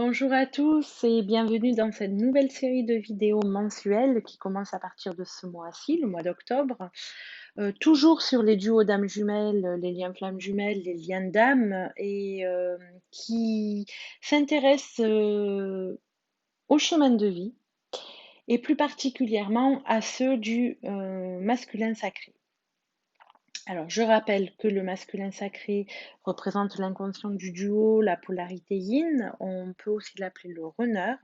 Bonjour à tous et bienvenue dans cette nouvelle série de vidéos mensuelles qui commence à partir de ce mois-ci, le mois d'octobre. Toujours sur les duos d'âmes jumelles, les liens flammes jumelles, les liens d'âme et qui s'intéresse au chemin de vie et plus particulièrement à ceux du masculin sacré. Alors, je rappelle que le masculin sacré représente l'inconscient du duo, la polarité yin. On peut aussi l'appeler le runner.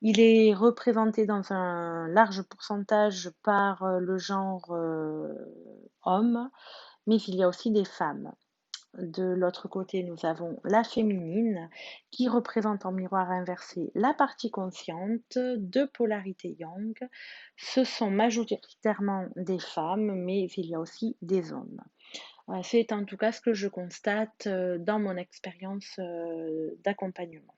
Il est représenté dans un large pourcentage par le genre homme, mais il y a aussi des femmes. De l'autre côté, nous avons la féminine qui représente en miroir inversé la partie consciente de polarité yang. Ce sont majoritairement des femmes, mais il y a aussi des hommes. C'est en tout cas ce que je constate dans mon expérience d'accompagnement.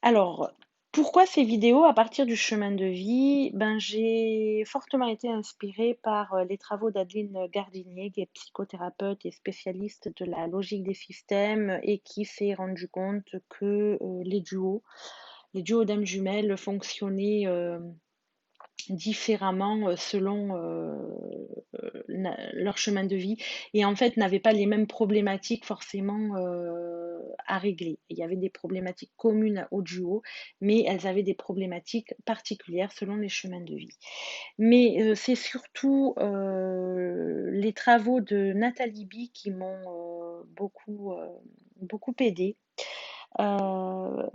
Alors, pourquoi ces vidéos à partir du chemin de vie? J'ai fortement été inspirée par les travaux d'Adeline Gardinier, qui est psychothérapeute et spécialiste de la logique des systèmes et qui s'est rendu compte que les duos d'âmes jumelles fonctionnaient différemment selon leur chemin de vie et en fait n'avaient pas les mêmes problématiques forcément à régler. Il y avait des problématiques communes au duo, mais elles avaient des problématiques particulières selon les chemins de vie. Mais c'est surtout les travaux de Nathalie B qui m'ont beaucoup aidée. Euh,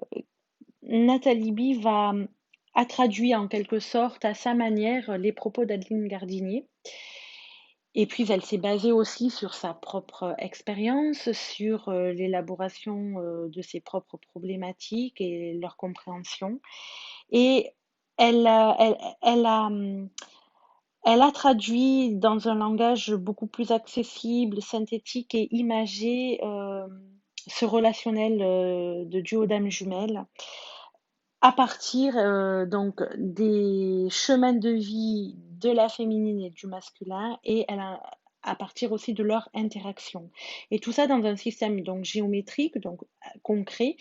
Nathalie B a traduit en quelque sorte à sa manière les propos d'Adeline Gardinier. Et puis elle s'est basée aussi sur sa propre expérience, sur l'élaboration de ses propres problématiques et leur compréhension. Et elle a, elle, elle a, elle a traduit dans un langage beaucoup plus accessible, synthétique et imagé ce relationnel de duo d'âme jumelle à partir donc des chemins de vie de la féminine et du masculin et à partir aussi de leur interaction. Et tout ça dans un système donc géométrique, donc concret.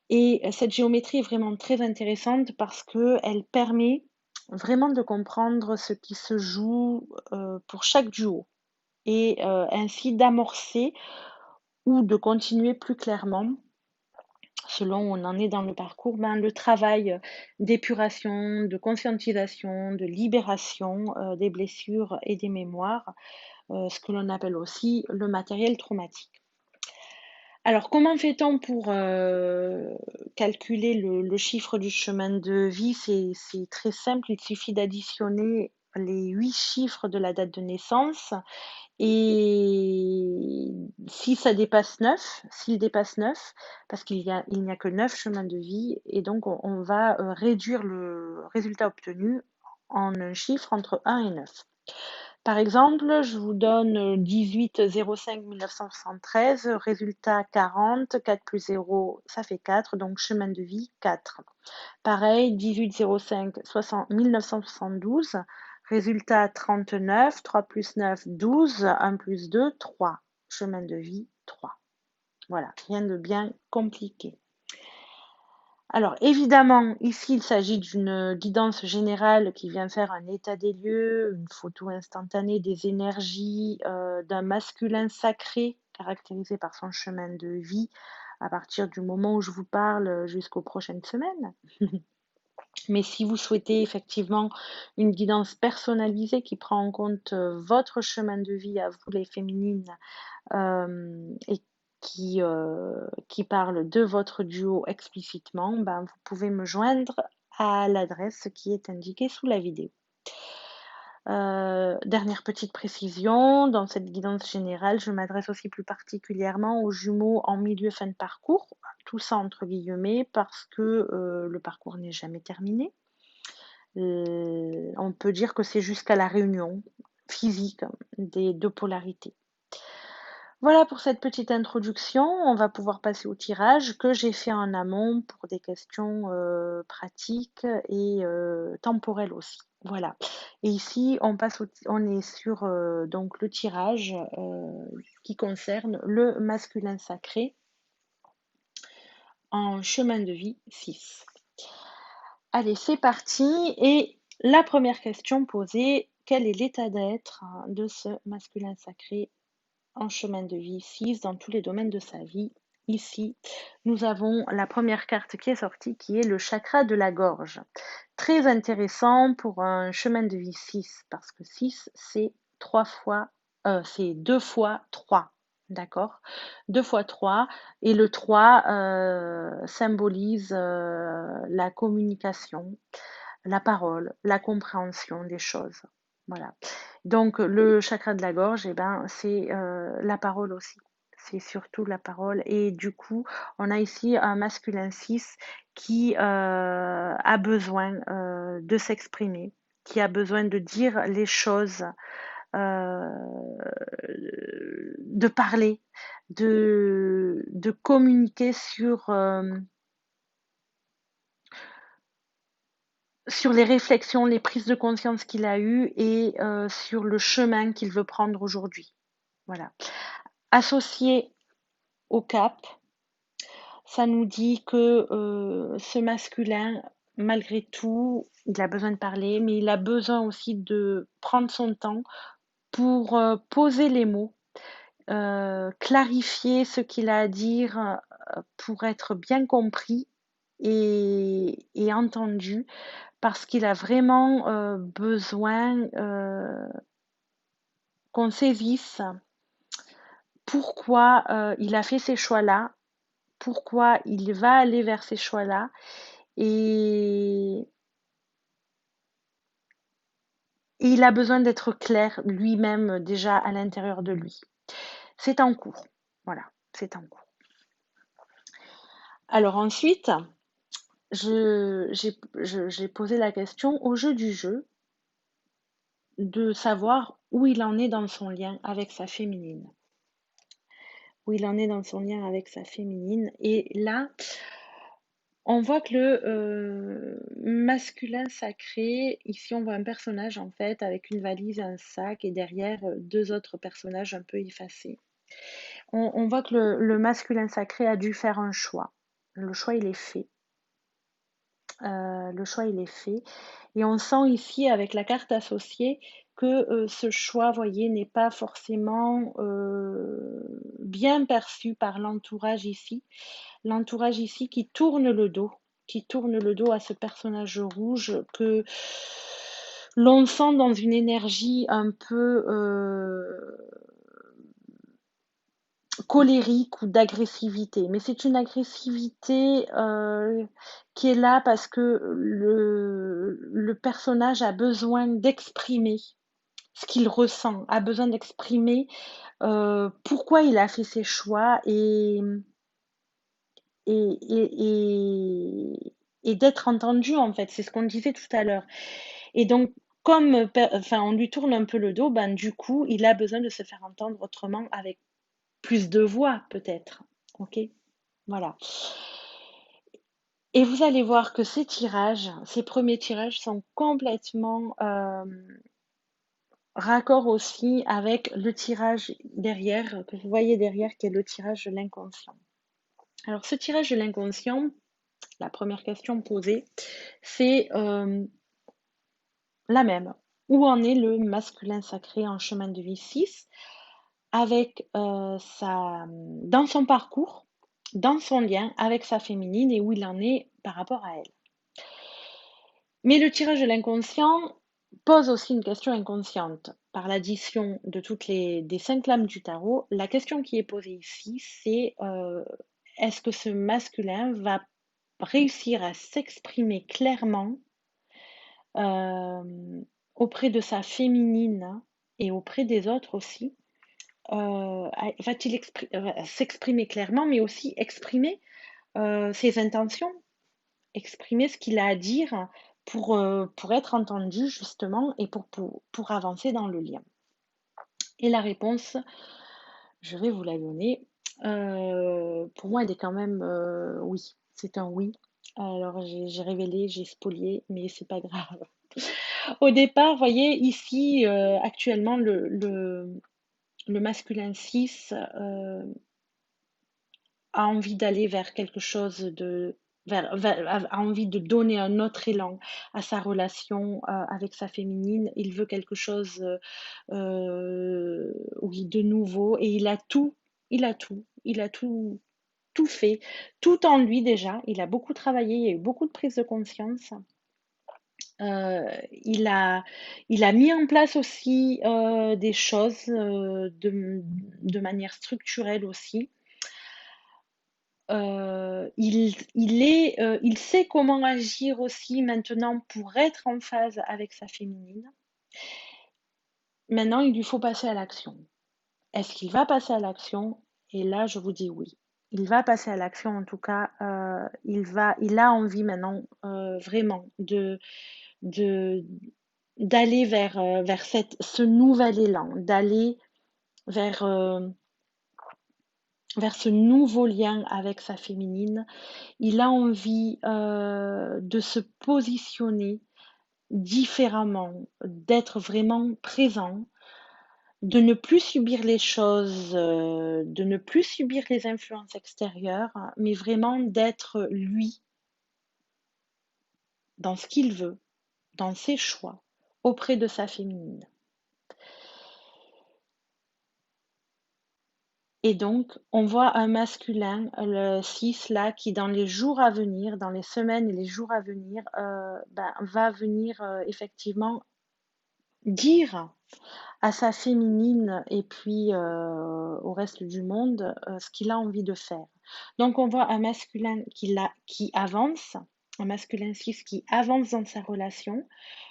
Et cette géométrie est vraiment très intéressante parce qu'elle permet vraiment de comprendre ce qui se joue pour chaque duo et ainsi d'amorcer ou de continuer plus clairement selon où on en est dans le parcours, le travail d'épuration, de conscientisation, de libération des blessures et des mémoires, ce que l'on appelle aussi le matériel traumatique. Alors, comment fait-on pour calculer le chiffre du chemin de vie? C'est très simple, il suffit d'additionner les 8 chiffres de la date de naissance et si ça dépasse 9, s'il dépasse 9, parce il n'y a que 9 chemins de vie, et donc on va réduire le résultat obtenu en un chiffre entre 1 et 9. Par exemple, je vous donne 18-05-1973, résultat 40, 4 plus 0, ça fait 4, donc chemin de vie 4. Pareil, 18-05-1972, résultat 39, 3 plus 9, 12, 1 plus 2, 3. Chemin de vie 3. Voilà, rien de bien compliqué. Alors évidemment, ici il s'agit d'une guidance générale qui vient faire un état des lieux, une photo instantanée des énergies d'un masculin sacré caractérisé par son chemin de vie à partir du moment où je vous parle jusqu'aux prochaines semaines. Mais si vous souhaitez effectivement une guidance personnalisée qui prend en compte votre chemin de vie à vous les féminines et qui parle de votre duo explicitement, vous pouvez me joindre à l'adresse qui est indiquée sous la vidéo. Dernière petite précision, dans cette guidance générale, je m'adresse aussi plus particulièrement aux jumeaux en milieu fin de parcours, tout ça entre guillemets parce que le parcours n'est jamais terminé. On peut dire que c'est jusqu'à la réunion physique des deux polarités. Voilà pour cette petite introduction. On va pouvoir passer au tirage que j'ai fait en amont pour des questions pratiques et temporelles aussi. Voilà. Et ici, on est sur donc le tirage qui concerne le masculin sacré en chemin de vie 6. Allez, c'est parti. Et la première question posée, quel est l'état d'être de ce masculin sacré en chemin de vie 6 dans tous les domaines de sa vie? Ici, nous avons la première carte qui est sortie, qui est le chakra de la gorge. Très intéressant pour un chemin de vie 6, parce que 6, c'est c'est 2 fois 3. D'accord? 2 fois 3. Et le 3 symbolise la communication, la parole, la compréhension des choses. Voilà. Donc le chakra de la gorge, eh ben, c'est la parole aussi. C'est surtout la parole. Et du coup, on a ici un masculin 6 qui a besoin de s'exprimer, qui a besoin de dire les choses, euh, de parler, de communiquer sur les réflexions, les prises de conscience qu'il a eues et sur le chemin qu'il veut prendre aujourd'hui. Voilà. Associé au cap, ça nous dit que ce masculin, malgré tout, il a besoin de parler, mais il a besoin aussi de prendre son temps pour poser les mots, clarifier ce qu'il a à dire pour être bien compris et entendu, parce qu'il a vraiment besoin qu'on saisisse pourquoi il a fait ces choix-là, pourquoi il va aller vers ces choix-là, et, et il a besoin d'être clair lui-même déjà à l'intérieur de lui. C'est en cours. Voilà, c'est en cours. Alors ensuite, j'ai posé la question au jeu du jeu de savoir où il en est dans son lien avec sa féminine. Où il en est dans son lien avec sa féminine. Et là, on voit que le masculin sacré, ici on voit un personnage en fait avec une valise, un sac et derrière deux autres personnages un peu effacés. On voit que le masculin sacré a dû faire un choix. Le choix il est fait. Le choix il est fait. Et on sent ici avec la carte associée que ce choix, voyez, n'est pas forcément bien perçu par l'entourage ici. L'entourage ici qui tourne le dos à ce personnage rouge que l'on sent dans une énergie un peu colérique ou d'agressivité. Mais c'est une agressivité qui est là parce que le personnage a besoin d'exprimer ce qu'il ressent, a besoin d'exprimer pourquoi il a fait ses choix et, et d'être entendu en fait. C'est ce qu'on disait tout à l'heure. Et donc, comme enfin, on lui tourne un peu le dos, ben, du coup, il a besoin de se faire entendre autrement avec plus de voix peut-être. Ok? Voilà. Et vous allez voir que ces tirages, ces premiers tirages sont complètement raccord aussi avec le tirage derrière, que vous voyez derrière, qui est le tirage de l'inconscient. Alors ce tirage de l'inconscient, la première question posée, c'est la même. Où en est le masculin sacré en chemin de vie 6 avec dans son parcours, dans son lien avec sa féminine et où il en est par rapport à elle. Mais le tirage de l'inconscient pose aussi une question inconsciente. Par l'addition de des 5 lames du tarot, la question qui est posée ici, c'est est-ce que ce masculin va réussir à s'exprimer clairement auprès de sa féminine et auprès des autres aussi? Va-t-il s'exprimer clairement, mais aussi exprimer ses intentions, exprimer ce qu'il a à dire pour être entendu justement et pour avancer dans le lien. Et la réponse, je vais vous la donner. Pour moi, elle est quand même oui. C'est un oui. Alors j'ai révélé, j'ai spolié, mais c'est pas grave. Au départ, vous voyez, ici, actuellement, le masculin 6 a envie d'aller vers quelque chose a envie de donner un autre élan à sa relation avec sa féminine. Il veut quelque chose, oui, de nouveau, et il a tout fait, tout en lui déjà. Il a beaucoup travaillé, il y a eu beaucoup de prise de conscience. Euh, il a, il a mis en place aussi des choses de manière structurelle aussi. Il sait comment agir aussi maintenant pour être en phase avec sa féminine. Maintenant, il lui faut passer à l'action. Est-ce qu'il va passer à l'action? Et là, je vous dis oui. Il va passer à l'action, en tout cas, il a envie maintenant vraiment de, d'aller vers ce nouvel élan, d'aller vers, vers ce nouveau lien avec sa féminine. Il a envie de se positionner différemment, d'être vraiment présent, de ne plus subir les choses, de ne plus subir les influences extérieures, mais vraiment d'être lui dans ce qu'il veut, dans ses choix, auprès de sa féminine. Et donc, on voit un masculin, le 6 là, qui dans les jours à venir, dans les semaines et les jours à venir, va venir effectivement dire à sa féminine et puis au reste du monde ce qu'il a envie de faire. Donc on voit un masculin qui avance, un masculin 6 qui avance dans sa relation.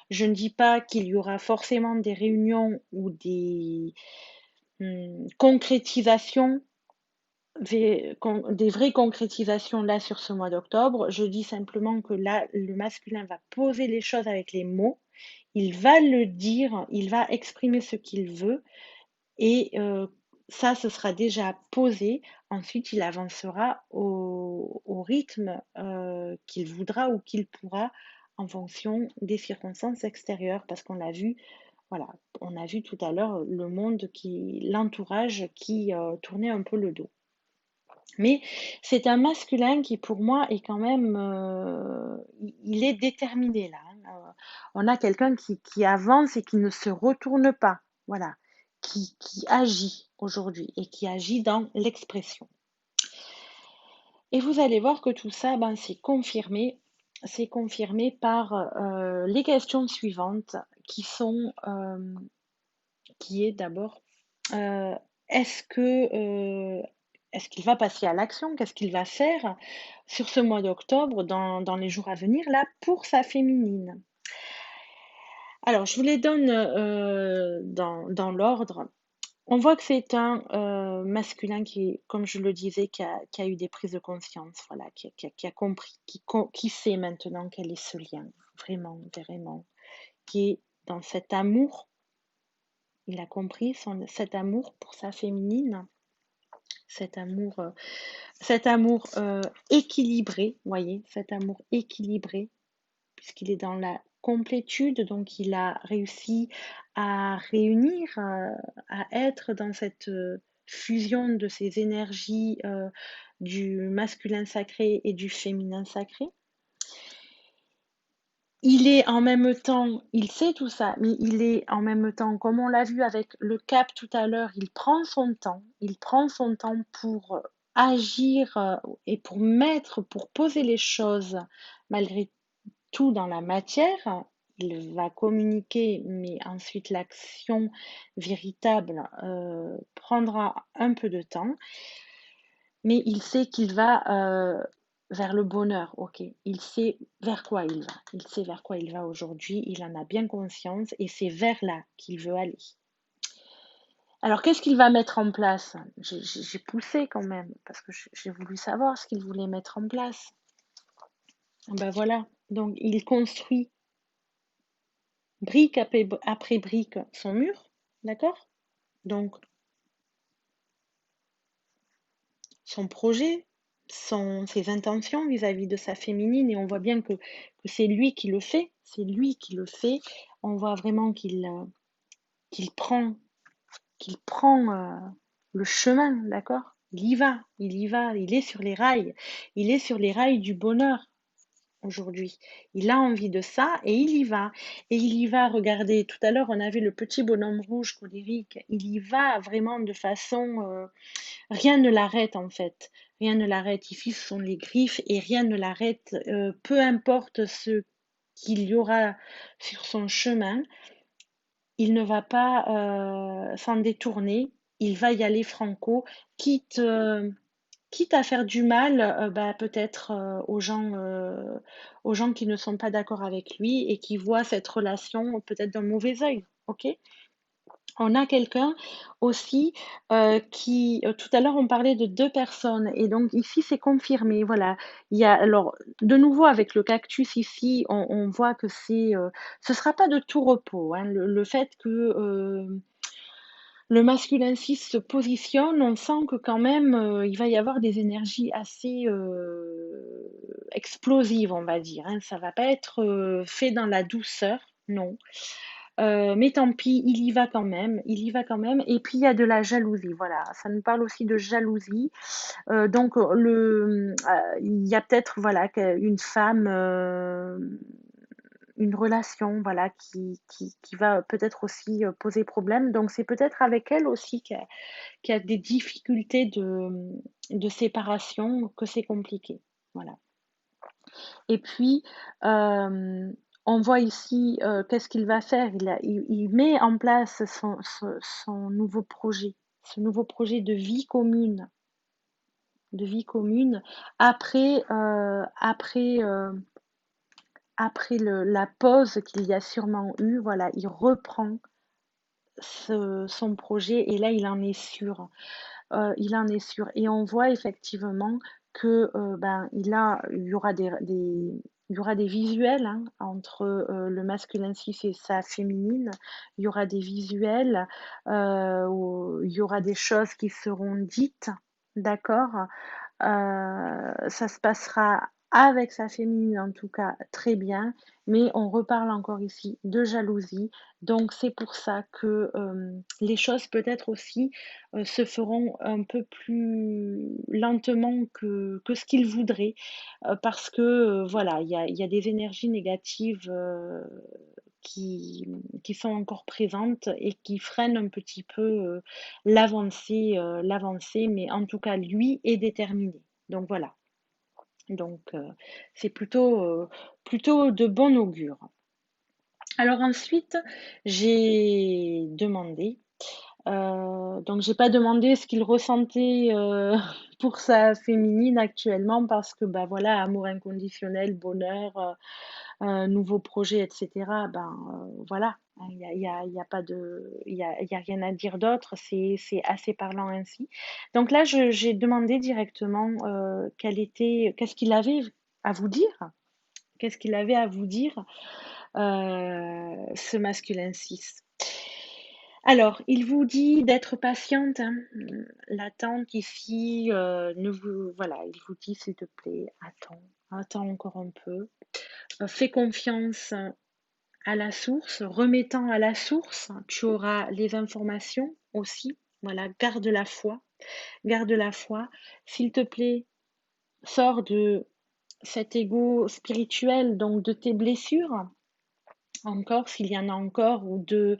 Je ne dis pas qu'il y aura forcément des réunions ou des concrétisations, des vraies concrétisations là sur ce mois d'octobre. Je dis simplement que là, le masculin va poser les choses avec les mots, il va le dire, il va exprimer ce qu'il veut, et ça, ce sera déjà posé. Ensuite, il avancera au rythme qu'il voudra ou qu'il pourra en fonction des circonstances extérieures, parce qu'on l'a vu, voilà, on a vu tout à l'heure le monde l'entourage qui tournait un peu le dos. Mais c'est un masculin qui, pour moi, est quand même, il est déterminé là, hein. On a quelqu'un qui avance et qui ne se retourne pas, voilà, qui agit aujourd'hui et qui agit dans l'expression. Et vous allez voir que tout ça, ben, c'est confirmé par les questions suivantes qui est d'abord, euh, est-ce que est-ce qu'il va passer à l'action? Qu'est-ce qu'il va faire sur ce mois d'octobre, dans les jours à venir, là, pour sa féminine? Alors, je vous les donne dans l'ordre. On voit que c'est un masculin qui, comme je le disais, qui a eu des prises de conscience, voilà, qui a compris, qui sait maintenant quel est ce lien, vraiment, vraiment, qui est dans cet amour. Il a compris cet amour pour sa féminine, cet amour, équilibré, voyez, cet amour équilibré, puisqu'il est dans la complétude, donc il a réussi à réunir, à être dans cette fusion de ces énergies du masculin sacré et du féminin sacré. Il est en même temps, il sait tout ça, mais il est en même temps, comme on l'a vu avec le cap tout à l'heure, il prend son temps pour agir et pour poser les choses malgré tout dans la matière. Il va communiquer, mais ensuite l'action véritable prendra un peu de temps. Mais il sait qu'il va vers le bonheur, ok. Il sait vers quoi il va. Il sait vers quoi il va aujourd'hui. Il en a bien conscience et c'est vers là qu'il veut aller. Alors, qu'est-ce qu'il va mettre en place? J'ai poussé quand même parce que j'ai voulu savoir ce qu'il voulait mettre en place. Ben voilà. Donc, il construit brique après brique son mur, d'accord? Donc, son projet, ses intentions vis-à-vis de sa féminine, et on voit bien que c'est lui qui le fait, c'est lui qui le fait. On voit vraiment qu'il prend le chemin, d'accord? Il y va, il y va, il est sur les rails. Il est sur les rails du bonheur aujourd'hui. Il a envie de ça et il y va. Et il y va, regardez, tout à l'heure on avait le petit bonhomme rouge colérique. Il y va vraiment de façon... rien ne l'arrête en fait. Rien ne l'arrête. Il fiche son les griffes et rien ne l'arrête. Peu importe ce qu'il y aura sur son chemin, il ne va pas s'en détourner. Il va y aller franco, quitte, quitte à faire du mal, bah, peut-être aux gens qui ne sont pas d'accord avec lui et qui voient cette relation peut-être d'un mauvais œil. Ok? On a quelqu'un aussi qui, tout à l'heure on parlait de deux personnes et donc ici c'est confirmé, voilà. Il y a, alors, de nouveau avec le cactus ici, on voit que ce sera pas de tout repos, hein. Le fait que le masculin 6 se positionne, on sent que quand même il va y avoir des énergies assez explosives, on va dire, hein. Ça va pas être fait dans la douceur, non. Mais tant pis, il y va quand même, il y va quand même. Et puis il y a de la jalousie, voilà. Ça nous parle aussi de jalousie. Donc il y a peut-être voilà une femme, une relation, voilà, qui va peut-être aussi poser problème. Donc c'est peut-être avec elle aussi qu'il y a des difficultés de séparation, que c'est compliqué. Voilà. Et puis, on voit ici qu'est-ce qu'il va faire. Il met en place son nouveau projet, ce nouveau projet de vie commune après la pause qu'il y a sûrement eu. Voilà, il reprend son projet et là, il en est sûr. Il en est sûr. Et on voit effectivement que ben, il y aura il y aura des visuels hein, entre le masculin 6 et sa féminine. Il y aura des visuels, où il y aura des choses qui seront dites, d'accord? Ça se passera avec sa féminine en tout cas très bien, mais on reparle encore ici de jalousie. Donc c'est pour ça que les choses peut-être aussi se feront un peu plus lentement que ce qu'il voudrait, parce que voilà, il y a des énergies négatives qui, qui sont encore présentes et qui freinent un petit peu l'avancée, mais en tout cas, lui est déterminé. Donc voilà. Donc c'est plutôt de bon augure. Alors ensuite, j'ai demandé, donc j'ai pas demandé ce qu'il ressentait pour sa féminine actuellement parce que bah voilà, amour inconditionnel, bonheur, nouveau projet, etc. Ben voilà, hein, il y a pas de, il y a rien à dire d'autre, c'est assez parlant ainsi. Donc là, j'ai demandé directement qu'est-ce qu'il avait à vous dire, qu'est-ce qu'il avait à vous dire ce masculin 6. Alors, il vous dit d'être patiente, hein. L'attente ici, ne vous, voilà, il vous dit s'il te plaît, attends encore un peu. Fais confiance à la source, remettant à la source, tu auras les informations aussi. Voilà, garde la foi. S'il te plaît, sors de cet ego spirituel, donc de tes blessures, encore s'il y en a encore, ou de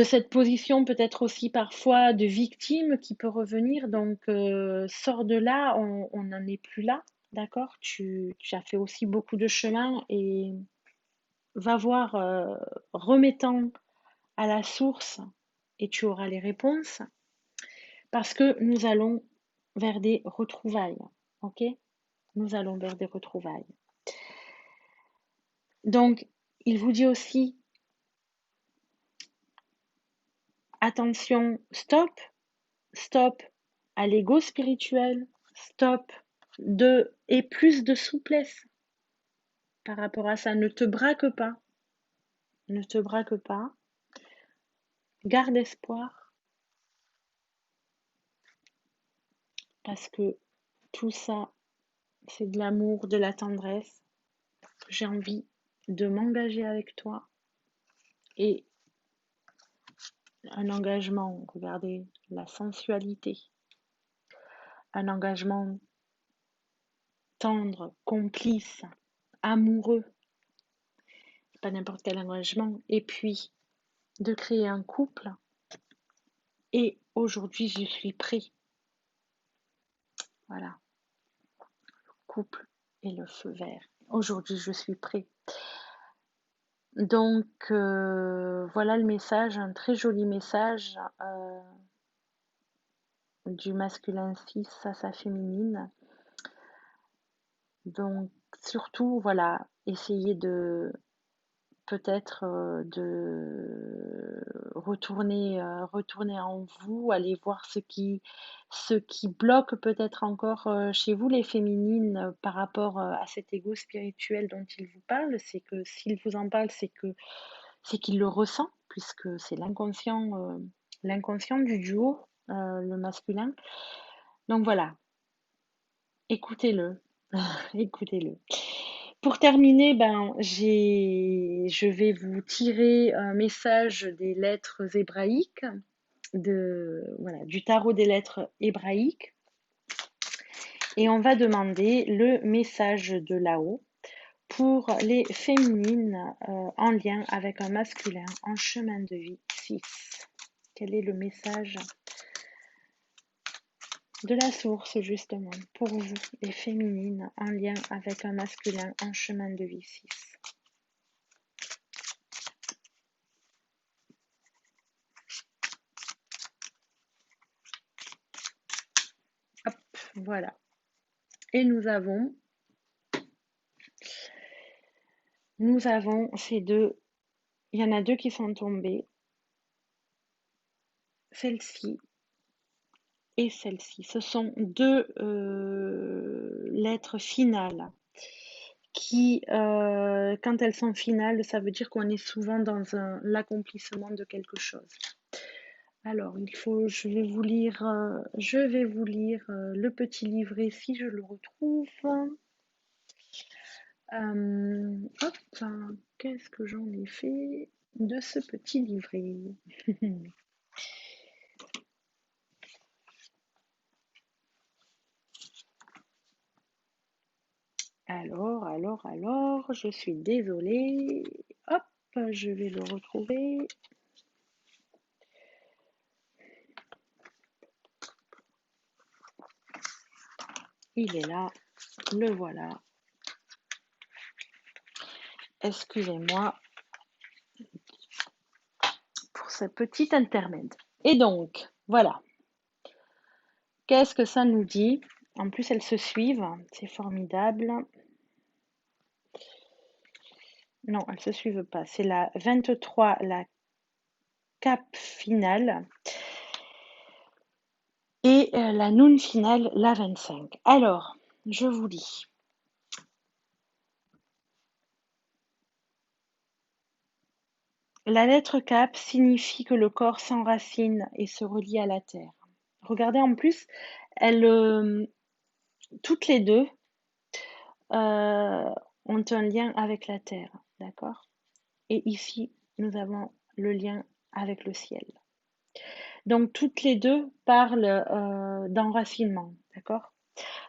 cette position peut-être aussi parfois de victime qui peut revenir. Donc, sors de là, on n'en est plus là, d'accord? Tu as fait aussi beaucoup de chemin et va voir, remettant à la source et tu auras les réponses parce que nous allons vers des retrouvailles, ok? Nous allons vers des retrouvailles. Donc, il vous dit aussi, attention, stop à l'ego spirituel, stop et plus de souplesse par rapport à ça. Ne te braque pas, garde espoir parce que tout ça, c'est de l'amour, de la tendresse. J'ai envie de m'engager avec toi et un engagement, regardez, la sensualité. un engagement tendre, complice, amoureux, pas n'importe quel engagement, et puis de créer un couple. Et aujourd'hui, je suis prêt. Voilà, couple et le feu vert. Aujourd'hui, je suis prêt. Donc, voilà le message, un très joli message du masculin 6 à sa féminine. Donc, surtout, voilà, essayez de peut-être de retourner en vous, aller voir ce qui bloque peut-être encore chez vous les féminines par rapport à cet ego spirituel dont il vous parle. C'est que s'il vous en parle, c'est qu'il le ressent, puisque c'est l'inconscient du duo, le masculin. Donc voilà, écoutez-le, écoutez-le. Pour terminer, je vais vous tirer un message des lettres hébraïques, voilà, du tarot des lettres hébraïques. Et on va demander le message de là-haut pour les féminines en lien avec un masculin en chemin de vie 6. Quel est le message de la source, justement, pour vous, les féminines en lien avec un masculin en chemin de vie 6? Hop, voilà. Et nous avons ces deux, il y en a deux qui sont tombées, celle-ci et celle-ci. Ce sont deux lettres finales qui, quand elles sont finales, ça veut dire qu'on est souvent dans l'accomplissement de quelque chose. Alors, je vais vous lire le petit livret si je le retrouve. Hop, qu'est-ce que j'en ai fait de ce petit livret? Alors, je suis désolée. Hop, je vais le retrouver. Il est là, le voilà. Excusez-moi pour ce petit intermède. Et donc, voilà. Qu'est-ce que ça nous dit? En plus, elles se suivent, c'est formidable. Non, elles ne se suivent pas. C'est la 23, la cap finale. Et la noun finale, la 25. Alors, je vous lis. La lettre cap signifie que le corps s'enracine et se relie à la terre. Regardez en plus, toutes les deux ont un lien avec la terre, d'accord? Et ici, nous avons le lien avec le ciel. Donc toutes les deux parlent d'enracinement, d'accord?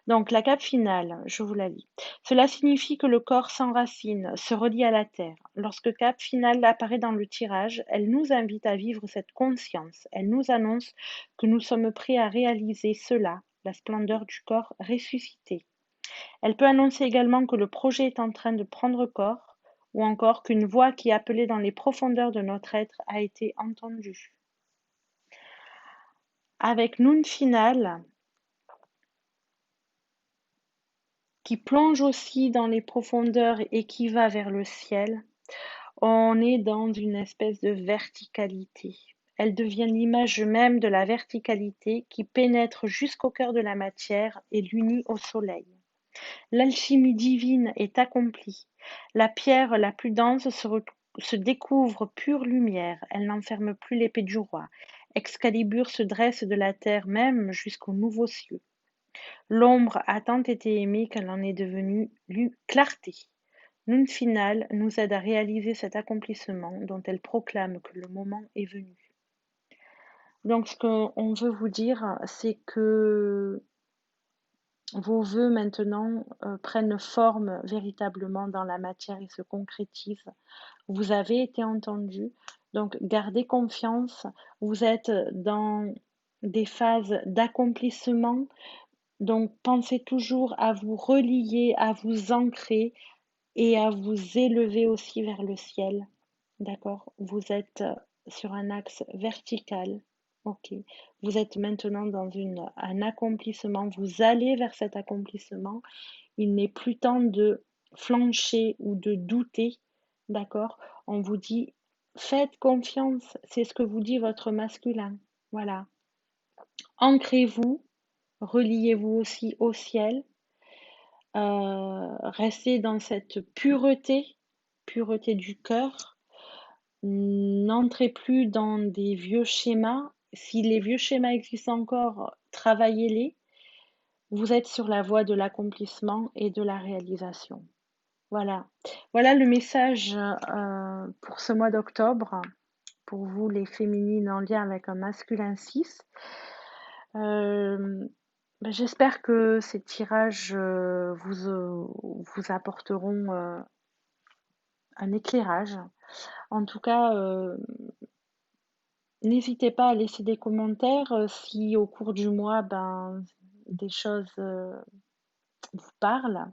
Donc la cape finale, je vous la lis. Cela signifie que le corps s'enracine, se relie à la terre. Lorsque cape finale apparaît dans le tirage, elle nous invite à vivre cette conscience. Elle nous annonce que nous sommes prêts à réaliser cela, la splendeur du corps ressuscité. Elle peut annoncer également que le projet est en train de prendre corps, ou encore qu'une voix qui appelait dans les profondeurs de notre être a été entendue. Avec Noun finale, qui plonge aussi dans les profondeurs et qui va vers le ciel, on est dans une espèce de verticalité. Elle devient l'image même de la verticalité qui pénètre jusqu'au cœur de la matière et l'unit au soleil. L'alchimie divine est accomplie. La pierre la plus dense se découvre pure lumière. Elle n'enferme plus l'épée du roi. Excalibur se dresse de la terre même jusqu'aux nouveaux cieux. L'ombre a tant été aimée qu'elle en est devenue clarté. Noun finale nous aide à réaliser cet accomplissement dont elle proclame que le moment est venu. Donc ce qu'on veut vous dire, c'est que vos vœux maintenant, prennent forme véritablement dans la matière et se concrétisent. Vous avez été entendu, donc gardez confiance. Vous êtes dans des phases d'accomplissement, donc pensez toujours à vous relier, à vous ancrer et à vous élever aussi vers le ciel. D'accord? Vous êtes sur un axe vertical. OK. Vous êtes maintenant dans un accomplissement. Vous allez vers cet accomplissement. Il n'est plus temps de flancher ou de douter. D'accord? On vous dit, faites confiance. C'est ce que vous dit votre masculin. Voilà. Ancrez-vous. Reliez-vous aussi au ciel. Restez dans cette pureté du cœur. N'entrez plus dans des vieux schémas. Si les vieux schémas existent encore, travaillez-les. Vous êtes sur la voie de l'accomplissement et de la réalisation. Voilà. Voilà le message pour ce mois d'octobre, pour vous les féminines en lien avec un masculin 6. J'espère que ces tirages vous apporteront un éclairage. En tout cas, n'hésitez pas à laisser des commentaires si au cours du mois, des choses vous parlent.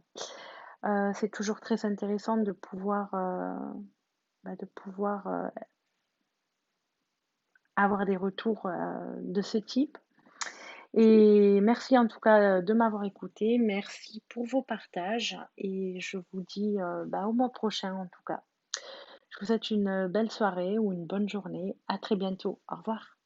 C'est toujours très intéressant de pouvoir avoir des retours de ce type. Et merci en tout cas de m'avoir écouté. Merci pour vos partages et je vous dis au mois prochain en tout cas. Je vous souhaite une belle soirée ou une bonne journée. À très bientôt. Au revoir.